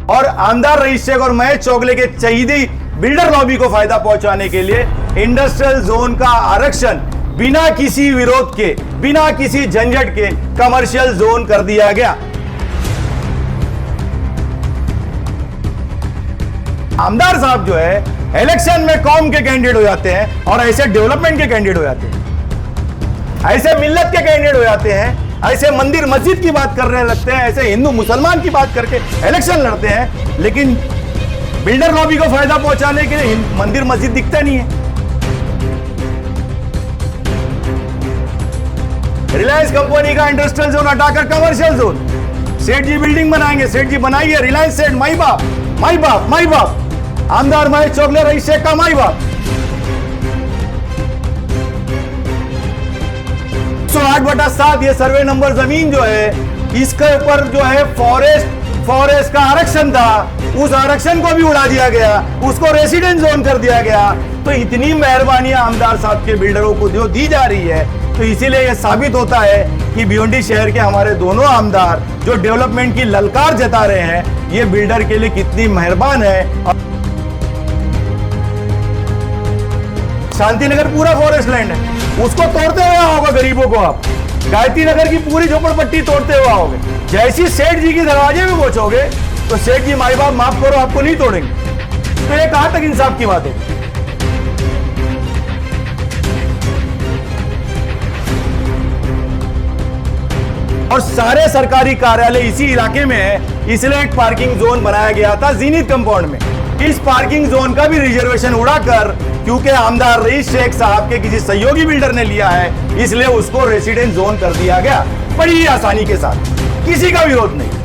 और आमदार रईस शेख और महेश चोगले के चहीदी बिल्डर लॉबी को फायदा पहुंचाने के लिए इंडस्ट्रियल जोन का आरक्षण बिना किसी विरोध के, बिना किसी झंझट के कमर्शियल जोन कर दिया गया। आमदार साहब जो है इलेक्शन में कौम के कैंडिडेट हो जाते हैं और ऐसे डेवलपमेंट के कैंडिडेट हो जाते हैं, ऐसे मिल्लत के कैंडिडेट हो जाते हैं, ऐसे मंदिर मस्जिद की बात करने लगते हैं, ऐसे हिंदू मुसलमान की बात करके इलेक्शन लड़ते हैं, लेकिन बिल्डर लॉबी को फायदा पहुंचाने के लिए मंदिर मस्जिद दिखता नहीं है। रिलायंस कंपनी का इंडस्ट्रियल जोन हटाकर कमर्शियल जोन, सेठ जी बिल्डिंग बनाएंगे, सेठ जी बनाइए, रिलायंस सेठ माई बाप माई बाप माई बाप, आमदार महेश चोगले रईस शेख का माई बाप। 108/7 ये सर्वे नंबर जमीन जो है, इसके ऊपर जो है फॉरेस्ट का आरक्षण था, उस आरक्षण को भी उड़ा दिया गया, उसको रेसिडेंट जोन कर दिया गया। तो इतनी मेहरबानियां आमदार साहब के बिल्डरों को जो दी जा रही है, तो इसीलिए यह साबित होता है कि भिवंडी शहर के हमारे दोनों आमदार जो डेवलपमेंट की ललकार जता रहे हैं, ये बिल्डर के लिए कितनी मेहरबान है। शांतिनगर पूरा फॉरेस्ट लैंड है, उसको तोड़ते हुए आओगे गरीबों को आप, गायत्री नगर की पूरी झोपड़पट्टी तोड़ते हुए आओगे, जैसी सेठ जी के दरवाजे में पहुंचोगे तो सेठ जी माई बाप माफ करो आपको नहीं तोड़ेंगे। तो ये कहां तक इंसाफ की बात है। और सारे सरकारी कार्यालय इसी इलाके में है, इसलिए एक पार्किंग जोन बनाया गया था जीनित कंपाउंड में। इस पार्किंग जोन का भी रिजर्वेशन उड़ाकर, क्योंकि आमदार रईस शेख साहब के किसी सहयोगी बिल्डर ने लिया है, इसलिए उसको रेसिडेंट जोन कर दिया गया बड़ी आसानी के साथ, किसी का विरोध नहीं।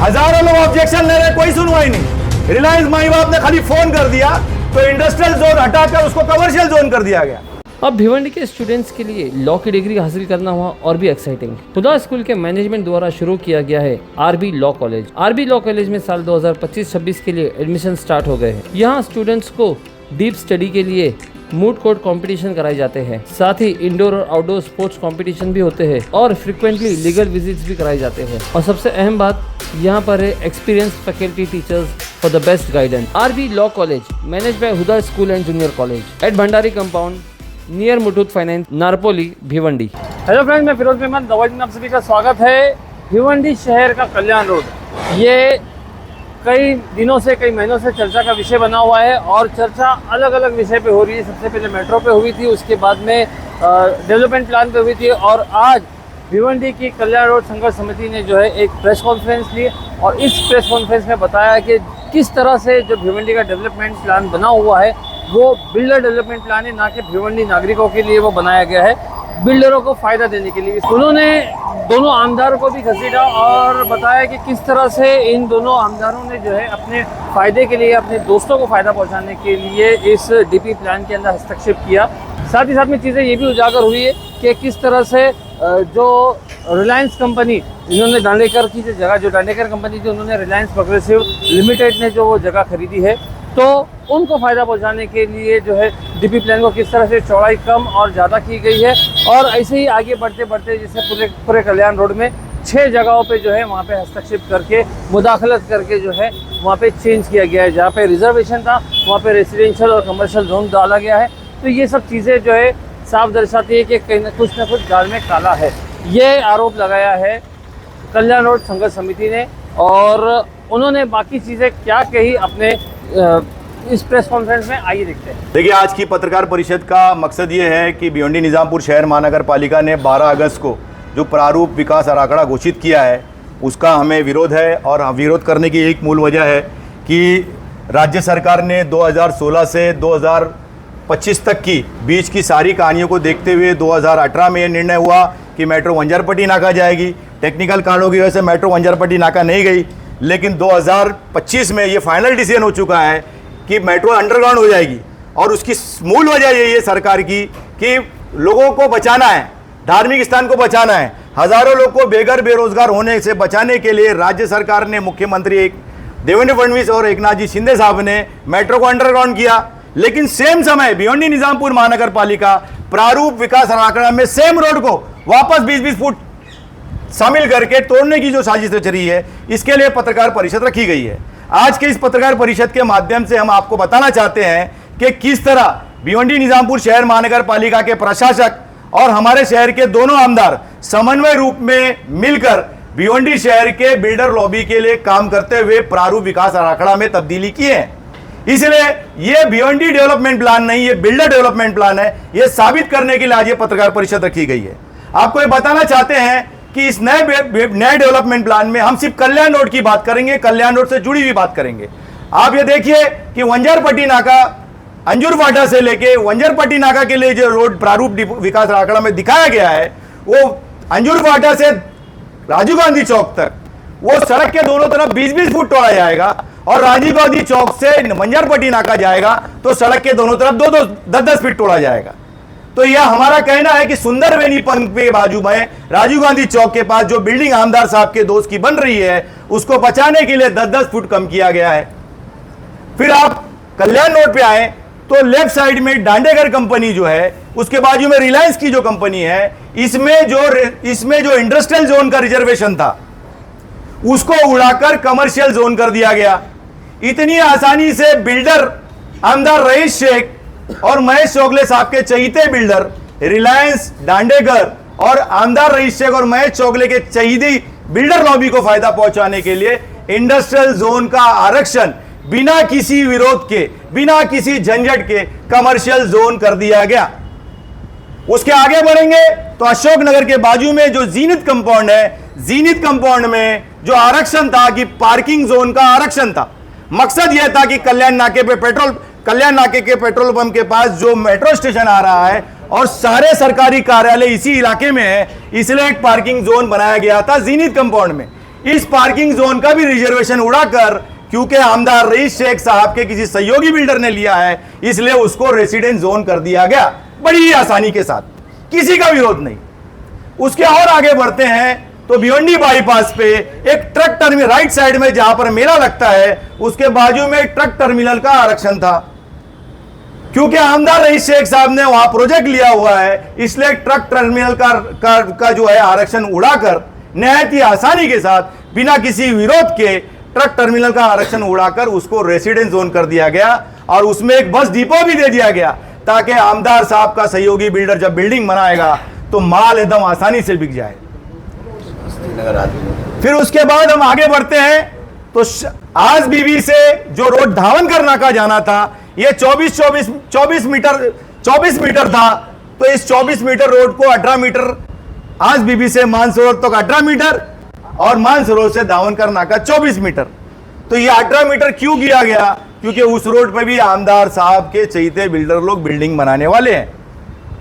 हजारों लोग ऑब्जेक्शन ले रहे, कोई सुनवाई नहीं। रिलायंस माई बाप ने खाली फोन कर दिया तो इंडस्ट्रियल जोन हटाकर उसको कमर्शियल जोन कर दिया गया। अब भिवंडी के स्टूडेंट्स के लिए लॉ की डिग्री हासिल करना हुआ और भी एक्साइटिंग। खुदा स्कूल के मैनेजमेंट द्वारा शुरू किया गया है RB law college. RB law college में साल 2025-26 के लिए एडमिशन स्टार्ट हो गए हैं। यहाँ स्टूडेंट्स को डीप स्टडी के लिए मूड कोर्ट कंपटीशन कराए जाते हैं, साथ ही इंडोर और आउटडोर स्पोर्ट्स कंपटीशन भी होते हैं और फ्रिक्वेंटली लीगल विजिट्स भी कराए जाते हैं। और सबसे अहम बात यहाँ पर है experience faculty teachers for the best guidance. RB law college manage by Huda school and junior college at Bhandari compound near Muthoot finance, Narpoli, Bhiwandi. Hello friends, मैं फिरोज मेहमान दवाई में आप सभी का स्वागत है। भिवंडी शहर का कल्याण रोड, ये कई दिनों से, कई महीनों से चर्चा का विषय बना हुआ है और चर्चा अलग अलग विषय पे हो रही है। सबसे पहले मेट्रो पे हुई थी, उसके बाद में डेवलपमेंट प्लान पे हुई थी और आज भिवंडी की कल्याण रोड संघर्ष समिति ने जो है एक प्रेस कॉन्फ्रेंस ली और इस प्रेस कॉन्फ्रेंस में बताया कि किस तरह से जो भिवंडी का डेवलपमेंट प्लान बना हुआ है वो बिल्डर डेवलपमेंट प्लान है, ना कि भिवंडी नागरिकों के लिए वो बनाया गया है, बिल्डरों को फ़ायदा देने के लिए। उन्होंने दोनों आमदारों को भी घसीटा और बताया कि किस तरह से इन दोनों आमदारों ने जो है अपने फ़ायदे के लिए, अपने दोस्तों को फ़ायदा पहुंचाने के लिए इस डीपी प्लान के अंदर हस्तक्षेप किया। साथ ही साथ में चीज़ें ये भी उजागर हुई है कि किस तरह से जो रिलायंस कंपनी, इन्होंने दांडेकर की जो जगह, जो दांडेकर कंपनी जो उन्होंने रिलायंस प्रोग्रेसिव लिमिटेड ने जो वो जगह खरीदी है, तो उनको फ़ायदा पहुंचाने के लिए जो है डीपी प्लान को किस तरह से चौड़ाई कम और ज़्यादा की गई है। और ऐसे ही आगे बढ़ते बढ़ते जैसे पूरे कल्याण रोड में 6 जगहों पे जो है वहाँ पे हस्तक्षेप करके, मुदाखलत करके जो है वहाँ पे चेंज किया गया है। जहाँ पे रिजर्वेशन था वहाँ पे रेसिडेंशियल और कमर्शियल जोन डाला गया है। तो ये सब चीज़ें जो है साफ दर्शाती है कि कहीं ना कुछ दाल में काला है। ये आरोप लगाया है कल्याण रोड संघर्ष समिति ने और उन्होंने बाकी चीज़ें क्या कही अपने इस प्रेस कॉन्फ्रेंस में, आइए देखते हैं। देखिए, आज की पत्रकार परिषद का मकसद ये है कि भिवंडी निजामपुर शहर महानगर पालिका ने 12 अगस्त को जो प्रारूप विकास आराखड़ा घोषित किया है उसका हमें विरोध है। और विरोध करने की एक मूल वजह है कि राज्य सरकार ने 2016 से 2025 तक की बीच की सारी कहानियों को देखते हुए 2018 में यह निर्णय हुआ कि मेट्रो वंजारपट्टी नाका जाएगी। टेक्निकल कारणों की वजह से मेट्रो वंजारपट्टी नाका नहीं गई, लेकिन 2025 में ये फाइनल डिसीजन हो चुका है कि मेट्रो अंडरग्राउंड हो जाएगी। और उसकी मूल वजह यही है सरकार की कि लोगों को बचाना है, धार्मिक स्थान को बचाना है। हजारों लोग को बेरोजगार होने से बचाने के लिए राज्य सरकार ने, मुख्यमंत्री देवेंद्र फडणवीस और एकनाथ जी शिंदे साहब ने मेट्रो को अंडरग्राउंड किया। लेकिन सेम समय भिवंडी निजामपुर महानगर पालिका प्रारूप विकास आराखड़ा में सेम रोड को वापस 20-20 फुट शामिल करके तोड़ने की जो साजिश रच रही है, इसके लिए पत्रकार परिषद रखी गई है। आज के इस पत्रकार परिषद के माध्यम से हम आपको बताना चाहते हैं कि किस तरह भिवंडी निजामपुर शहर महानगर पालिका के प्रशासक और हमारे शहर के दोनों आमदार समन्वय रूप में मिलकर भिवंडी शहर के बिल्डर लॉबी के लिए काम करते हुए प्रारूप विकास आराखड़ा में तब्दीली की है। इसलिए ये भिवंडी डेवलपमेंट प्लान नहीं, ये बिल्डर डेवलपमेंट प्लान है। ये साबित करने के लिए आज ये पत्रकार परिषद रखी गई है। आपको ये बताना चाहते हैं कि इस नए डेवलपमेंट प्लान में हम सिर्फ कल्याण रोड की बात करेंगे, कल्याण रोड से जुड़ी हुई बात करेंगे। आप ये देखिए कि वंजरपट्टी नाका अंजुरवाटा से लेके वंजरपट्टी नाका के लिए जो रोड प्रारूप विकास आंकड़ा में दिखाया गया है, वो अंजुरवाटा से राजीव गांधी चौक तक वो सड़क के दोनों तरफ 20-20 फुट तोड़ा जाएगा और राजीव गांधी चौक से वंजरपट्टी नाका जाएगा तो सड़क के दोनों तरफ 2-2, 10-10 फीट तोड़ा जाएगा। तो यह हमारा कहना है कि सुंदर वेनी पंख के बाजू में राजीव गांधी चौक के पास जो बिल्डिंग आमदार साहब के दोस्त की बन रही है, उसको बचाने के लिए 10-10 फुट कम किया गया है। फिर आप कल्याण रोड पे आए तो लेफ्ट साइड में डांडेगर कंपनी जो है, उसके बाजू में रिलायंस की जो कंपनी है, इसमें जो इंडस्ट्रियल जोन का रिजर्वेशन था उसको उड़ाकर कमर्शियल जोन कर दिया गया। इतनी आसानी से बिल्डर आमदार रईस शेख और महेश चोगले साहब के चहीते बिल्डर रिलायंस, डांडेगर और आमदार रईस शेख और महेश चोगले के चहीते बिल्डर लॉबी को फायदा पहुंचाने के लिए इंडस्ट्रियल जोन का आरक्षण बिना किसी विरोध के, बिना किसी झंझट के कमर्शियल जोन कर दिया गया। उसके आगे बढ़ेंगे तो अशोक नगर के बाजू में जो जीनित कंपाउंड है, जीनित कंपाउंड में जो आरक्षण था कि पार्किंग जोन का आरक्षण था। मकसद यह था कि कल्याण नाके के पेट्रोल पंप के पास जो मेट्रो स्टेशन आ रहा है और सारे सरकारी कार्यालय इसी इलाके में है, इसलिए एक पार्किंग जोन बनाया गया था जीनित कंपाउंड में। इस पार्किंग जोन का भी रिजर्वेशन उड़ाकर, क्योंकि आमदार रईस शेख साहब के किसी सहयोगी बिल्डर ने लिया है, इसलिए उसको रेसिडेंट जोन कर दिया गया बड़ी ही आसानी के साथ, किसी का विरोध नहीं। उसके और आगे बढ़ते हैं तो भिवंडी बाईपास पे एक ट्रक टर्मिनल राइट साइड में जहां पर मेला लगता है, उसके बाजू में एक ट्रक टर्मिनल का आरक्षण था। क्योंकि आमदार रईस शेख साहब ने वहां प्रोजेक्ट लिया हुआ है, इसलिए ट्रक टर्मिनल का जो है आरक्षण उड़ाकर निहायत ही आसानी के साथ बिना किसी विरोध के ट्रक टर्मिनल का आरक्षण उड़ाकर उसको रेसिडेंस जोन कर दिया गया और उसमें एक बस डिपो भी दे दिया गया ताकि आमदार साहब का सहयोगी बिल्डर जब बिल्डिंग बनाएगा तो माल एकदम आसानी से बिक जाए। फिर उसके बाद हम आगे बढ़ते हैं तो आज बीबी से जो रोड धावनकर नाका जाना था, ये 24 मीटर था, तो इस 24 मीटर रोड को 18 मीटर आज बीबी से मानसरोवर तक 18 मीटर और मानसरोवर से धावनकर नाका 24 मीटर। तो ये 18 मीटर क्यों किया गया? क्योंकि उस रोड पर भी आमदार साहब के चहीते बिल्डर लोग बिल्डिंग बनाने वाले हैं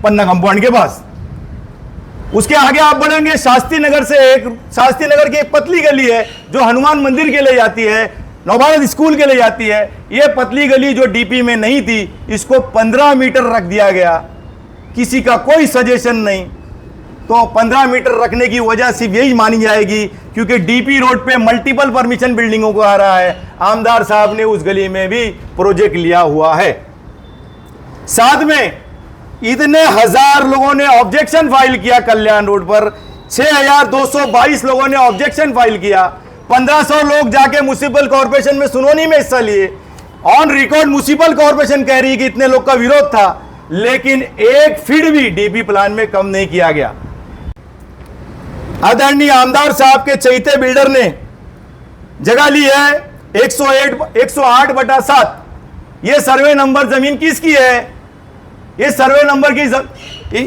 पन्ना कंपाउंड के पास। उसके आगे आप बढ़ेंगे शास्त्री नगर की एक पतली गली है जो हनुमान मंदिर के लिए जाती है, नवभारत स्कूल के लिए जाती है। ये पतली गली जो डीपी में नहीं थी, इसको 15 मीटर रख दिया गया, किसी का कोई सजेशन नहीं। तो 15 मीटर रखने की वजह सिर्फ यही मानी जाएगी क्योंकि डीपी रोड पे मल्टीपल परमिशन बिल्डिंगों को आ रहा है। आमदार साहब ने उस गली में भी प्रोजेक्ट लिया हुआ है। साथ में इतने हजार लोगों ने ऑब्जेक्शन फाइल किया कल्याण रोड पर, 6222 लोगों ने ऑब्जेक्शन फाइल किया। 1500 लोग जाके म्युनिसिपल कॉर्पोरेशन में सुनवाई में हिस्सा लिए। ऑन रिकॉर्ड म्युनिसिपल कॉर्पोरेशन कह रही है कि इतने लोग का विरोध था, लेकिन एक फीट भी डीपी प्लान में कम नहीं किया गया। आदरणीय आमदार साहब के चहीते बिल्डर ने जगह ली है 108/7। यह सर्वे नंबर जमीन किसकी है? ये सर्वे नंबर की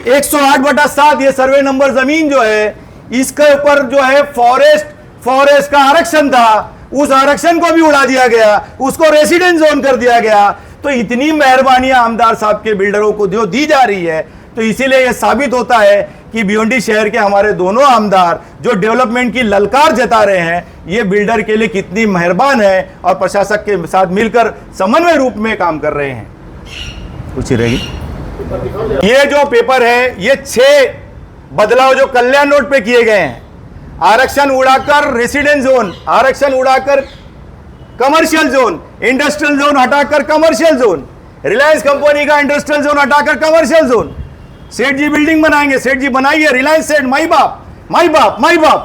108/7 ये सर्वे नंबर जमीन जो है, इसके ऊपर जो है फॉरेस्ट का आरक्षण था, उस आरक्षण को भी उड़ा दिया गया, उसको रेसिडेंट जोन कर दिया गया। तो इतनी मेहरबानी आमदार साहब के बिल्डरों को जो दी जा रही है, तो इसीलिए यह साबित होता है कि भिवंडी शहर के हमारे दोनों आमदार जो डेवलपमेंट की ललकार जता रहे हैं, ये बिल्डर के लिए कितनी मेहरबान है और प्रशासक के साथ मिलकर समन्वय रूप में काम कर रहे हैं। कुछ ही रहेगी। ये जो पेपर है, ये 6 बदलाव जो कल्याण रोड पे किए गए हैं, आरक्षण उड़ाकर रेसिडेंट जोन, आरक्षण उड़ाकर कमर्शियल जोन, इंडस्ट्रियल जोन हटाकर कमर्शियल जोन, रिलायंस कंपनी का इंडस्ट्रियल जोन हटाकर कमर्शियल जोन। सेठ जी बिल्डिंग बनाएंगे, सेठ जी बनाइए, रिलायंस सेठ माई बाप,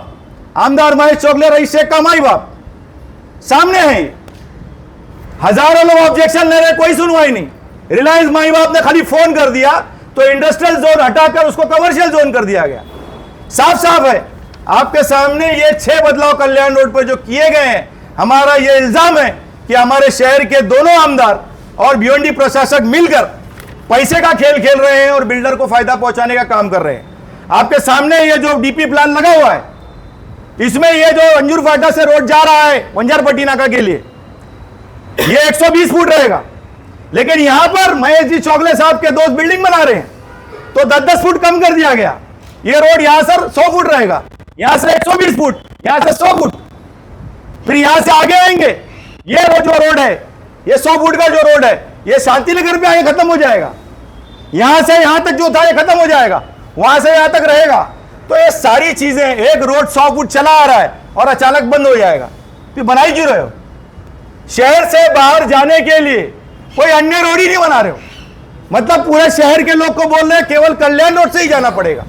आमदार महेश चोगले, रईस शेख का माई बाप सामने है। हजारों लोग ऑब्जेक्शन ले रहे, कोई सुनवाई नहीं। रिलायंस माई बाप ने खाली फोन कर दिया तो इंडस्ट्रियल जोन हटाकर उसको कमर्शियल जोन कर दिया गया। साफ साफ है आपके सामने, ये 6 बदलाव कल्याण रोड पर जो किए गए हैं। हमारा ये इल्जाम है कि हमारे शहर के दोनों आमदार और भिवंडी प्रशासक मिलकर पैसे का खेल खेल रहे हैं और बिल्डर को फायदा पहुंचाने का काम कर रहे हैं। आपके सामने ये जो डीपी प्लान लगा हुआ है, इसमें ये जो अंजूर फाटा से रोड जा रहा है वंजारपट्टी नाका के लिए, ये 120 फुट रहेगा। लेकिन यहां पर महेश जी चोगले साहब के दोस्त बिल्डिंग बना रहे हैं तो 10-10 फुट कम कर दिया गया। ये रोड यहां से 100 फुट रहेगा, यहां से 120 फुट, यहां से 100 फुट, फिर यहां से आगे आएंगे। ये वो जो रोड है, ये 100 फुट का जो रोड है, ये शांति नगर पे आगे खत्म हो जाएगा। यहां से यहां तक जो था ये खत्म हो जाएगा, वहां से यहां तक रहेगा। तो ये सारी चीजें, एक रोड 100 फुट चला आ रहा है और अचानक बंद हो जाएगा, तो बनाई क्यों रहे हो? शहर से बाहर जाने के लिए कोई अन्य रोड ही नहीं बना रहे हो। मतलब पूरे शहर के लोग को बोल रहे हैं केवल कल्याण रोड से ही जाना पड़ेगा।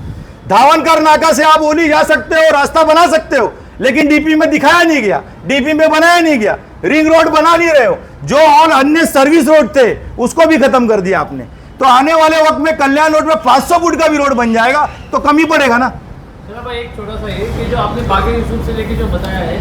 धावनकर नाका से आप ओली जा सकते हो, रास्ता बना सकते हो, लेकिन डीपी में दिखाया नहीं गया, डीपी में बनाया नहीं गया। रिंग रोड बना नहीं रहे हो, जो और अन्य सर्विस रोड थे उसको भी खत्म कर दिया आपने। तो आने वाले वक्त में कल्याण रोड में 500 फुट का भी रोड बन जाएगा तो कमी पड़ेगा ना। चलो भाई, एक छोटा सा है कि जो आपने बाकी यूसुफ से लेके जो बताया है,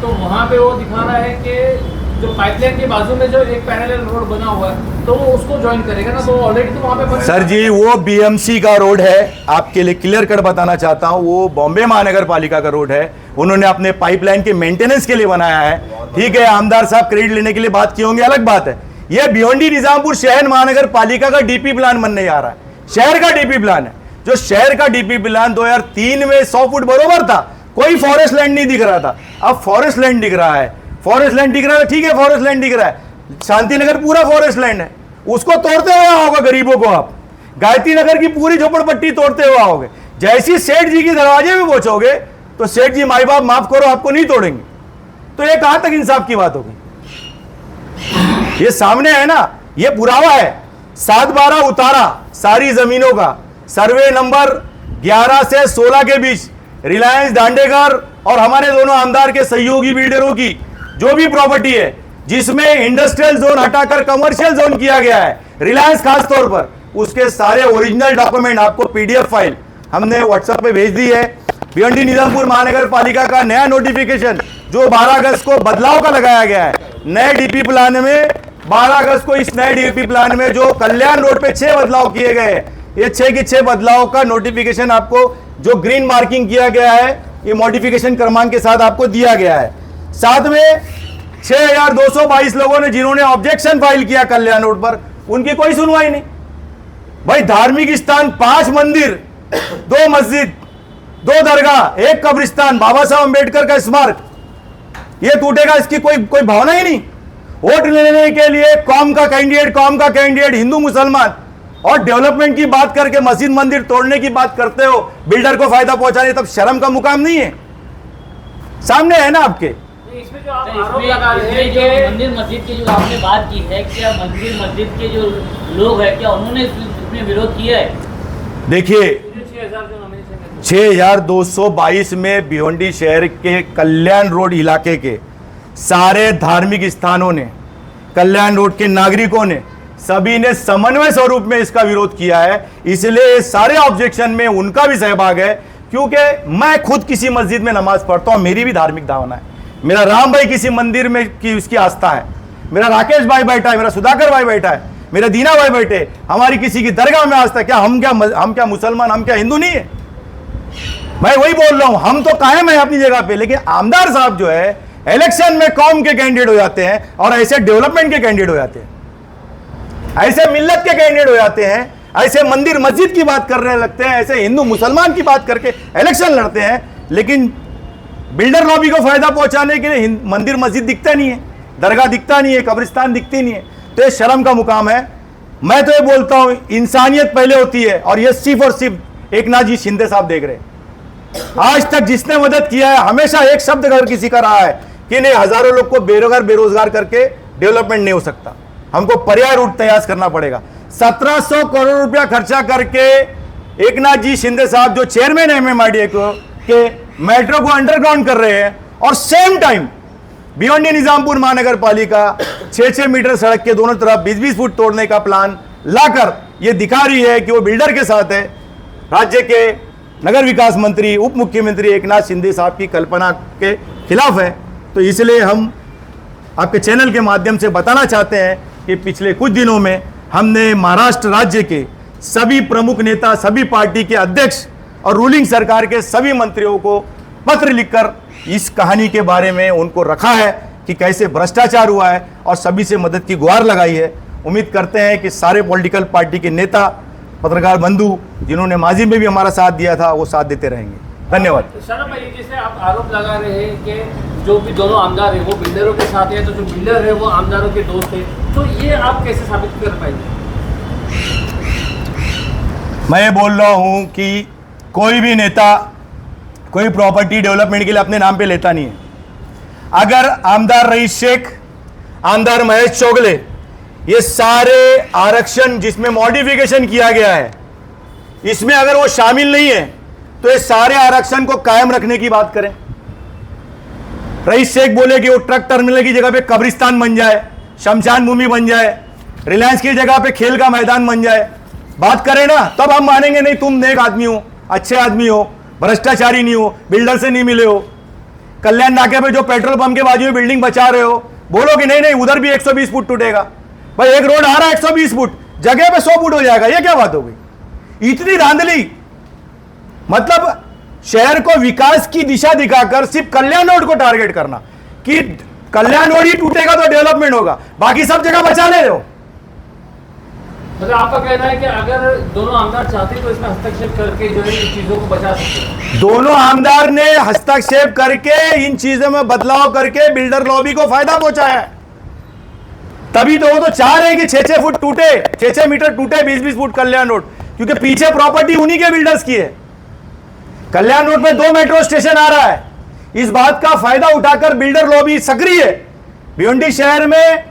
तो वहाँ पे वो दिखा रहा है कि जो पाइपलाइन के बाजू में जो एक पैरेलल रोड बना हुआ है तो वो उसको ज्वाइन करेगा ना, तो ऑलरेडी तो वहाँ पे बनेगा। सर जी, वो बीएमसी का रोड है, आपके लिए क्लियर कट बताना चाहता हूँ, वो बॉम्बे महानगर पालिका का रोड है। उन्होंने अपने पाइपलाइन के मेंटेनेंस के लिए बनाया है। ठीक है, आमदार साहब क्रेडिट लेने के लिए बात किए होंगे, अलग बात है। ये भिवंडी निजामपुर शहर महानगर पालिका का डीपी प्लान बनने जा रहा है, शहर का डीपी प्लान है। जो शहर का डीपी प्लान 2003 में 100 फुट बरोबर था, कोई फॉरेस्ट लैंड नहीं दिख रहा था, अब फॉरेस्ट लैंड दिख रहा है। फॉरेस्ट लैंड दिख रहा है, ठीक है, फॉरेस्ट लैंड दिख रहा है। शांति नगर पूरा फॉरेस्ट लैंड है, उसको तोड़ते हुए आओगे गरीबों को आप। गायत्री नगर की पूरी झोपड़पट्टी तोड़ते हुए आओगे। जैसी सेठ जी के दरवाजे में पहुंचोगे तो सेठ जी माई बाप माफ करो आपको नहीं तोड़ेंगे। तो ये कहां तक इंसाफ की बात होगी? ये सामने है ना, ये पुरावा है। 7/12 उतारा सारी जमीनों का, सर्वे नंबर 11 से 16 के बीच रिलायंस दांडेकर और हमारे दोनों आमदार के सहयोगी बिल्डरों की जो भी प्रॉपर्टी है, जिसमें इंडस्ट्रियल जोन हटाकर कमर्शियल जोन किया गया है, रिलायंस खास तौर पर, उसके सारे ओरिजिनल डॉक्यूमेंट आपको पीडीएफ फाइल हमने व्हाट्सएप पे भेज दी है। भिवंडी निजामपुर महानगर पालिका का नया नोटिफिकेशन जो 12 अगस्त को बदलाव का लगाया गया है, नए डीपी प्लान में 12 अगस्त को इस नए डीपी प्लान में जो कल्याण रोड पे 6 बदलाव किए गए हैं, ये 6 के 6 बदलाव का नोटिफिकेशन आपको जो ग्रीन मार्किंग किया गया है, ये मॉडिफिकेशन क्रमांक के साथ आपको दिया गया है। साथ में 6222 लोगों ने जिन्होंने ऑब्जेक्शन फाइल किया कल्याण रोड पर, उनकी कोई सुनवाई नहीं। भाई धार्मिक स्थान, 5 मंदिर, 2 मस्जिद, 2 दरगाह, 1 कब्रिस्तान, बाबा साहब अंबेडकर का स्मारक, ये टूटेगा, इसकी कोई भावना ही नहीं। वोट लेने के लिए कौम का कैंडिडेट हिंदू मुसलमान और डेवलपमेंट की बात करके मस्जिद मंदिर तोड़ने की बात करते हो, बिल्डर को फायदा पहुंचाने, तब शर्म का मुकाम नहीं है? सामने है ना आपके। इसमें जो आप आरोप लगा रहे हैं कि मंदिर मस्जिद की जो आपने बात की है, क्या मंदिर मस्जिद के जो लोग हैं क्या उन्होंने इसमें विरोध किया है? देखिए, 6222 6222 में भिवंडी शहर के कल्याण रोड इलाके के सारे धार्मिक स्थानों ने, कल्याण रोड के नागरिकों ने, सभी ने समन्वय स्वरूप में इसका विरोध किया है। इसलिए सारे ऑब्जेक्शन में उनका भी सहभाग है, क्योंकि मैं खुद किसी मस्जिद में नमाज पढ़ता हूं, मेरी भी धार्मिक भावना है। मेरा राम भाई किसी मंदिर में की उसकी आस्था है, मेरा राकेश भाई बैठा है, मेरा सुधाकर भाई बैठा है, मेरे दीना भाई बैठे, हमारी किसी की दरगाह में आस्था है। क्या हम क्या मुसलमान, हम क्या हिंदू नहीं है? मैं वही बोल रहा हूं, हम तो कायम है अपनी जगह पे, लेकिन आमदार साहब जो है इलेक्शन में कौम के कैंडिडेट हो जाते हैं और ऐसे डेवलपमेंट के कैंडिडेट हो जाते हैं, ऐसे मिल्लत के कैंडिडेट हो जाते हैं, ऐसे मंदिर मस्जिद की बात करने लगते हैं, ऐसे हिंदू मुसलमान की बात करके इलेक्शन लड़ते हैं, लेकिन बिल्डर लॉबी को फायदा पहुंचाने के लिए मंदिर मस्जिद दिखता नहीं है, दरगाह दिखता नहीं है, कब्रिस्तान दिखती नहीं है। तो ये शर्म का मुकाम है। मैं तो ये बोलता हूं, इंसानियत पहले होती है, और ये सिर्फ और सिर्फ एकनाथ जी शिंदे साहब देख रहे हैं। आज तक जिसने मदद किया है, हमेशा एक शब्द अगर किसी का रहा है कि नहीं, हजारों लोग को बेरोजगार करके डेवलपमेंट नहीं हो सकता, हमको पर्याय रूट तैयार करना पड़ेगा। 1700 करोड़ रुपया खर्चा करके एकनाथ जी शिंदे साहब जो चेयरमैन है MMRDA के मेट्रो को अंडरग्राउंड कर रहे हैं और सेम टाइम भिवंडी निजामपुर महानगर पालिका 6-6 मीटर सड़क के दोनों तरफ 20-20 फुट तोड़ने का प्लान लाकर यह दिखा रही है कि वो बिल्डर के साथ है। राज्य के नगर विकास मंत्री उप मुख्यमंत्री एकनाथ शिंदे साहब की कल्पना के खिलाफ है। तो इसलिए हम आपके चैनल के माध्यम से बताना चाहते हैं कि पिछले कुछ दिनों में हमने महाराष्ट्र राज्य के सभी प्रमुख नेता, सभी पार्टी के अध्यक्ष और रूलिंग सरकार के सभी मंत्रियों को पत्र लिखकर इस कहानी के बारे में उनको रखा है कि कैसे भ्रष्टाचार हुआ है और सभी से मदद की गुहार लगाई है। उम्मीद करते हैं कि सारे पॉलिटिकल पार्टी के नेता, पत्रकार बंधु जिन्होंने माजी में भी हमारा साथ दिया था वो साथ देते रहेंगे। धन्यवाद। शरण भाई, जैसे आप आरोप लगा रहे हैं कि जो भी दोनों आमदार हैं वो बिल्डरों के साथ हैं, तो जो बिल्डर है वो आमदारों के दोस्त हैं, तो ये आप कैसे साबित कर पाएंगे? मैं ये बोल रहा हूँ कि कोई भी नेता कोई प्रॉपर्टी डेवलपमेंट के लिए अपने नाम पे लेता नहीं है। अगर आमदार रईस शेख, आमदार महेश चोगले, ये सारे आरक्षण जिसमें मॉडिफिकेशन किया गया है, इसमें अगर वो शामिल नहीं है तो ये सारे आरक्षण को कायम रखने की बात करें। रईस शेख बोले कि वो ट्रक टर्मिनल की जगह पे कब्रिस्तान बन जाए, शमशान भूमि बन जाए, रिलायंस की जगह पे खेल का मैदान बन जाए, बात करें ना, तब हम मानेंगे नहीं तुम नेक आदमी हो, अच्छे आदमी हो, भ्रष्टाचारी नहीं हो, बिल्डर से नहीं मिले हो। कल्याण नाके पे जो पेट्रोल पंप के बाजू में बिल्डिंग बचा रहे हो, बोलो कि नहीं नहीं उधर भी 120 फुट टूटेगा। भाई एक रोड आ रहा है 120 फुट, जगह पे 100 फुट हो जाएगा, ये क्या बात हो गई? इतनी धांधली, मतलब शहर को विकास की दिशा दिखाकर सिर्फ कल्याण रोड को टारगेट करना कि कल्याण रोड ही टूटेगा तो डेवलपमेंट होगा, बाकी सब जगह बचा ले रहे हो। मतलब आपका कहना है कि अगर दोनों आमदार चाहते तो इसमें हस्तक्षेप करके जो है इन चीजों को बचा सकते? दोनों आमदार ने हस्तक्षेप करके इन चीजों में बदलाव करके बिल्डर लॉबी को फायदा पहुंचाया है। तभी तो वो तो चाह रहे हैं कि 6-6 फुट टूटे, 6-6 मीटर टूटे 20-20 फुट कल्याण रोड, क्योंकि पीछे प्रॉपर्टी उन्हीं के बिल्डर्स की है। कल्याण रोड पे 2 मेट्रो स्टेशन आ रहा है। इस बात का फायदा उठाकर बिल्डर लॉबी सक्रिय है। भिवंडी शहर में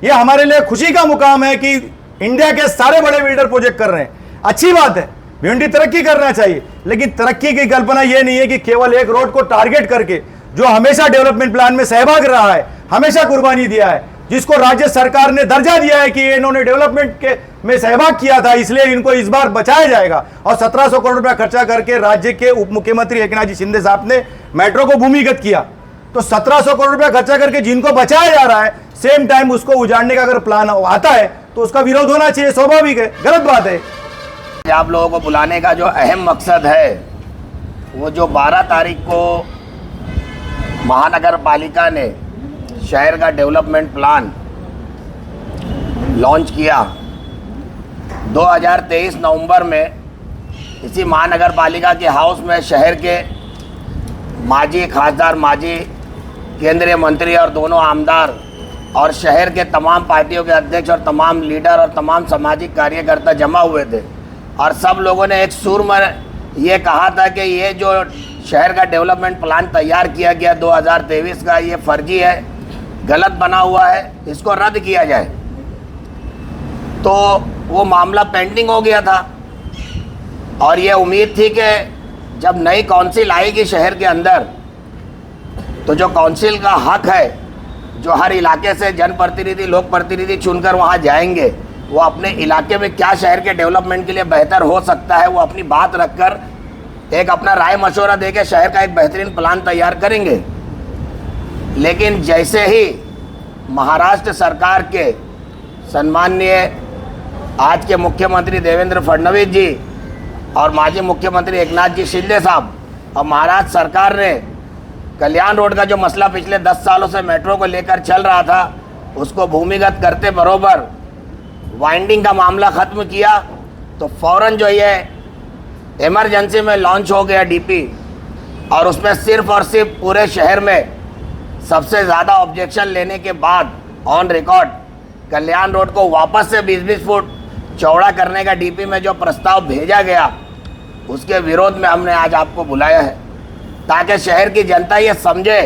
यह हमारे लिए खुशी का मुकाम है कि इंडिया के सारे बड़े बिल्डर प्रोजेक्ट कर रहे हैं। अच्छी बात है, भिवंडी तरक्की करना चाहिए, लेकिन तरक्की की कल्पना यह नहीं है कि केवल एक रोड को टारगेट करके, जो हमेशा डेवलपमेंट प्लान में सहभाग रहा है, हमेशा कुर्बानी दिया है, जिसको राज्य सरकार ने दर्जा दिया है कि इन्होंने डेवलपमेंट के में सहभाग किया था, इसलिए इनको इस बार बचाया जाएगा। और 1700 करोड़ रुपया खर्चा करके राज्य के उप मुख्यमंत्री एकनाथ जी शिंदे साहब ने मेट्रो को भूमिगत किया। तो 1700 करोड़ रुपया खर्चा करके जिनको बचाया जा रहा है, सेम टाइम उसको उजाड़ने का अगर प्लान आता है तो उसका विरोध होना चाहिए, स्वाभाविक है, गलत बात है। आप लोगों को बुलाने का जो अहम मकसद है वो जो 12 तारीख को महानगर पालिका ने शहर का डेवलपमेंट प्लान लॉन्च किया 2023 नवंबर में, इसी महानगर पालिका के हाउस में शहर के माजी खासदार, माजी केंद्रीय मंत्री और दोनों आमदार और शहर के तमाम पार्टियों के अध्यक्ष और तमाम लीडर और तमाम सामाजिक कार्यकर्ता जमा हुए थे। और सब लोगों ने एक सुर में ये कहा था कि ये जो शहर का डेवलपमेंट प्लान तैयार किया गया 2023 का, ये फर्जी है, गलत बना हुआ है, इसको रद्द किया जाए। तो वो मामला पेंडिंग हो गया था और ये उम्मीद थी कि जब नई काउंसिल आएगी शहर के अंदर, तो जो काउंसिल का हक है, जो हर इलाके से जनप्रतिनिधि, लोक प्रतिनिधि चुनकर वहाँ जाएंगे, वो अपने इलाके में क्या शहर के डेवलपमेंट के लिए बेहतर हो सकता है, वो अपनी बात रखकर एक अपना राय मशवरा देकर शहर का एक बेहतरीन प्लान तैयार करेंगे। लेकिन जैसे ही महाराष्ट्र सरकार के सम्माननीय आज के मुख्यमंत्री देवेंद्र फडणवीस जी और माजी मुख्यमंत्री एकनाथ जी शिंदे साहब और महाराष्ट्र सरकार ने कल्याण रोड का जो मसला पिछले 10 सालों से मेट्रो को लेकर चल रहा था, उसको भूमिगत करते बरोबर वाइंडिंग का मामला ख़त्म किया, तो फ़ौरन जो ये इमरजेंसी में लॉन्च हो गया डीपी, और उसमें सिर्फ और सिर्फ पूरे शहर में सबसे ज़्यादा ऑब्जेक्शन लेने के बाद ऑन रिकॉर्ड कल्याण रोड को वापस से 20-20 फुट चौड़ा करने का डीपी में जो प्रस्ताव भेजा गया, उसके विरोध में हमने आज आपको बुलाया है, ताकि शहर की जनता ये समझे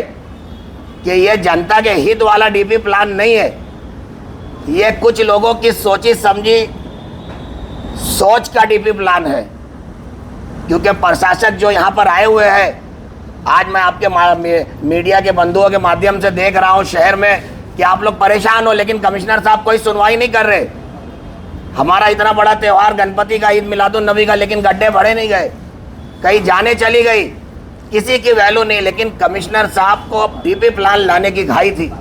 कि ये जनता के हित वाला डीपी प्लान नहीं है, ये कुछ लोगों की सोची समझी सोच का डीपी प्लान है। क्योंकि प्रशासक जो यहाँ पर आए हुए हैं आज मैं आपके मीडिया के बंधुओं के माध्यम से देख रहा हूँ शहर में कि आप लोग परेशान हो, लेकिन कमिश्नर साहब कोई सुनवाई नहीं कर रहे। हमारा इतना बड़ा त्यौहार गणपति का, ईद मिलादुन्नबी का, लेकिन गड्ढे भरे नहीं गए, कहीं जाने चली गई, किसी की वैल्यू नहीं। लेकिन कमिश्नर साहब को डीपी प्लान लाने की घाई थी,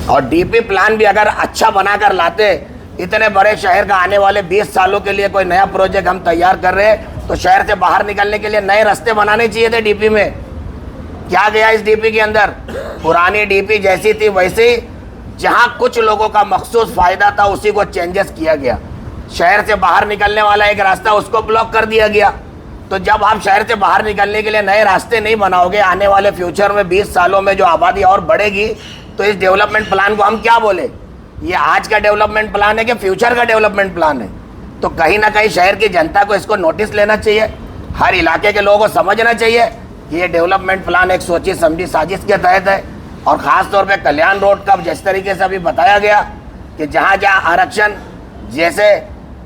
और डीपी प्लान भी अगर अच्छा बनाकर लाते, इतने बड़े शहर का आने वाले 20 सालों के लिए कोई नया प्रोजेक्ट हम तैयार कर रहे हैं, तो शहर से बाहर निकलने के लिए नए रास्ते बनाने चाहिए थे डीपी में। क्या गया इस डीपी के अंदर? पुरानी डीपी जैसी थी वैसे ही, जहां कुछ लोगों का मखसूस फायदा था उसी को चेंजेस किया गया। शहर से बाहर निकलने वाला एक रास्ता उसको ब्लॉक कर दिया गया। तो जब आप शहर से बाहर निकलने के लिए नए रास्ते नहीं बनाओगे, आने वाले फ्यूचर में 20 सालों में जो आबादी और बढ़ेगी, तो इस डेवलपमेंट प्लान को हम क्या बोले? ये आज का डेवलपमेंट प्लान है कि फ्यूचर का डेवलपमेंट प्लान है? तो कहीं ना कहीं शहर की जनता को इसको नोटिस लेना चाहिए, हर इलाके के लोगों को समझना चाहिए कि ये डेवलपमेंट प्लान एक सोची समझी साजिश के तहत है। और ख़ास तौर पे कल्याण रोड का जिस तरीके से अभी बताया गया कि जहाँ जहाँ आरक्षण, जैसे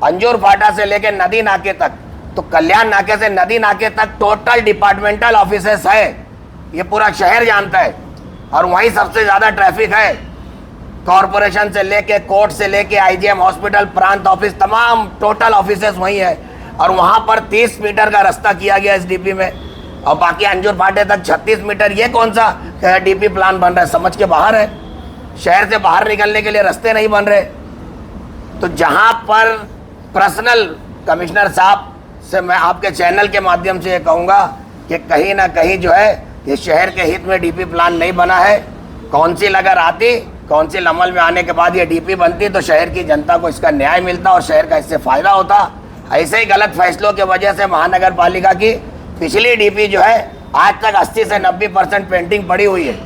अंजूर फाटा से लेकर नदी नाके तक, तो कल्याण नाके से नदी नाके तक टोटल डिपार्टमेंटल ऑफिसेस है, ये पूरा शहर जानता है, और वहीं सबसे ज़्यादा ट्रैफिक है। कॉरपोरेशन से लेके, कोर्ट से लेके, आईजीएम हॉस्पिटल, प्रांत ऑफिस, तमाम टोटल ऑफिसेस वहीं है, और वहाँ पर 30 मीटर का रास्ता किया गया इस डीपी में, और बाकी अंजूर फाटे तक 36 मीटर। ये कौन सा डीपी प्लान बन रहा है? समझ के बाहर है। शहर से बाहर निकलने के लिए रास्ते नहीं बन रहे। तो जहाँ पर पर्सनल कमिश्नर साहब से मैं आपके चैनल के माध्यम से ये कहूँगा कि कहीं ना कहीं जो है ये शहर के हित में डीपी प्लान नहीं बना है। काउंसिल अगर आती, काउंसिल अमल में आने के बाद ये डीपी बनती, तो शहर की जनता को इसका न्याय मिलता और शहर का इससे फ़ायदा होता। ऐसे ही गलत फैसलों की वजह से महानगर पालिका की पिछली डीपी जो है आज तक 80 से 90% पेंटिंग पड़ी हुई है,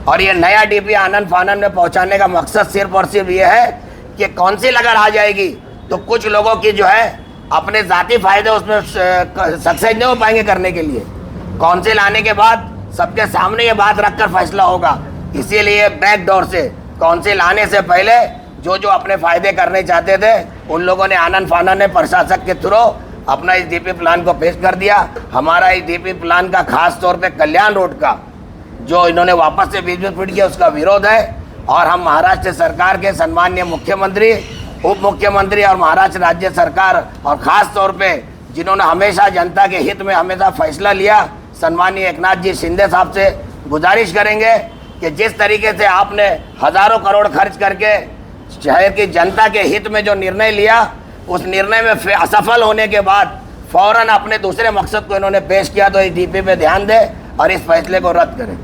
और ये नया डीपी आनन फानन में पहुंचाने का मकसद सिर्फ और सिर्फ ये है कि काउंसिल अगर आ जाएगी तो कुछ लोगों की जो है अपने ज़ाती फायदे उसमें सक्सेस नहीं हो पाएंगे करने के लिए। काउंसिल आने के बाद सबके सामने ये बात रखकर फैसला होगा। इसीलिए बैक डोर से काउंसिल आने से पहले जो जो अपने फ़ायदे करने चाहते थे, उन लोगों ने आनन फानन ने प्रशासक के थ्रू अपना इस डीपी प्लान को पेश कर दिया। हमारा इस डीपी प्लान का खास तौर पे कल्याण रोड का जो इन्होंने वापस से बीच में फिट किया, उसका विरोध है। और हम महाराष्ट्र सरकार के सम्माननीय मुख्यमंत्री, उप मुख्यमंत्री और महाराष्ट्र राज्य सरकार, और ख़ास तौर पे जिन्होंने हमेशा जनता के हित में हमेशा फैसला लिया, सम्माननीय एकनाथ जी शिंदे साहब से गुजारिश करेंगे कि जिस तरीके से आपने हज़ारों करोड़ खर्च करके शहर की जनता के हित में जो निर्णय लिया, उस निर्णय में असफल होने के बाद फौरन अपने दूसरे मकसद को इन्होंने पेश किया। तो इस डीपी पे ध्यान दें और इस फैसले को रद्द करें।